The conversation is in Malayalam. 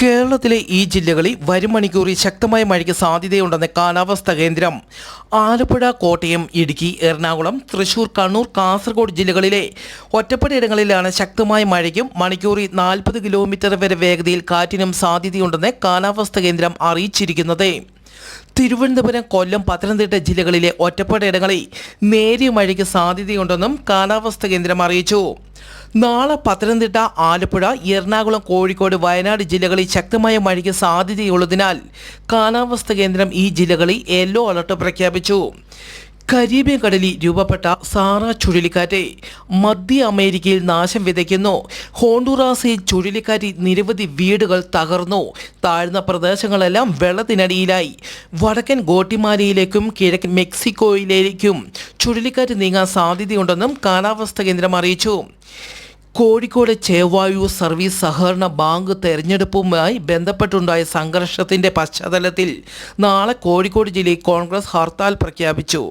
കേരളത്തിലെ ഈ ജില്ലകളിൽ വരും മണിക്കൂറിൽ ശക്തമായ മഴയ്ക്ക് സാധ്യതയുണ്ടെന്ന് കാലാവസ്ഥാ കേന്ദ്രം. ആലപ്പുഴ, കോട്ടയം, ഇടുക്കി, എറണാകുളം, തൃശൂർ, കണ്ണൂർ, കാസർഗോഡ് ജില്ലകളിലെ ഒറ്റപ്പെട്ടയിടങ്ങളിലാണ് ശക്തമായ മഴയ്ക്കും മണിക്കൂറിൽ 40 കിലോമീറ്റർ വരെ വേഗതയിൽ കാറ്റിനും സാധ്യതയുണ്ടെന്ന് കാലാവസ്ഥാ കേന്ദ്രം അറിയിച്ചിരിക്കുന്നത്. തിരുവനന്തപുരം, കൊല്ലം, പത്തനംതിട്ട ജില്ലകളിലെ ഒറ്റപ്പെട്ടയിടങ്ങളിൽ നേരിയ മഴയ്ക്ക് സാധ്യതയുണ്ടെന്നും കാലാവസ്ഥാ കേന്ദ്രം അറിയിച്ചു. നാളെ പത്തനംതിട്ട, ആലപ്പുഴ, എറണാകുളം, കോഴിക്കോട്, വയനാട് ജില്ലകളിൽ ശക്തമായ മഴയ്ക്ക് സാധ്യതയുള്ളതിനാൽ കാലാവസ്ഥാ കേന്ദ്രം ഈ ജില്ലകളിൽ യെല്ലോ അലർട്ട് പ്രഖ്യാപിച്ചു. കരീബിയൻ കടലിൽ രൂപപ്പെട്ട സാറ ചുഴലിക്കാറ്റ് മധ്യ അമേരിക്കയിൽ നാശം വിതയ്ക്കുന്നു. ഹോണ്ടുറാസിൽ ചുഴലിക്കാറ്റിൽ നിരവധി വീടുകൾ തകർന്നു. താഴ്ന്ന പ്രദേശങ്ങളെല്ലാം വെള്ളത്തിനടിയിലായി. വടക്കൻ ഗോട്ടിമാലയിലേക്കും കിഴക്കൻ മെക്സിക്കോയിലേക്കും ചുഴലിക്കാറ്റ് നീങ്ങാൻ സാധ്യതയുണ്ടെന്നും കാലാവസ്ഥാ കേന്ദ്രം അറിയിച്ചു. കോഴിക്കോട് ചേവായൂർ സർവീസ് സഹകരണ ബാങ്ക് തെരഞ്ഞെടുപ്പുമായി ബന്ധപ്പെട്ടുണ്ടായ സംഘർഷത്തിൻ്റെ പശ്ചാത്തലത്തിൽ നാളെ കോഴിക്കോട് ജില്ലയിൽ കോൺഗ്രസ് ഹർത്താൽ പ്രഖ്യാപിച്ചു.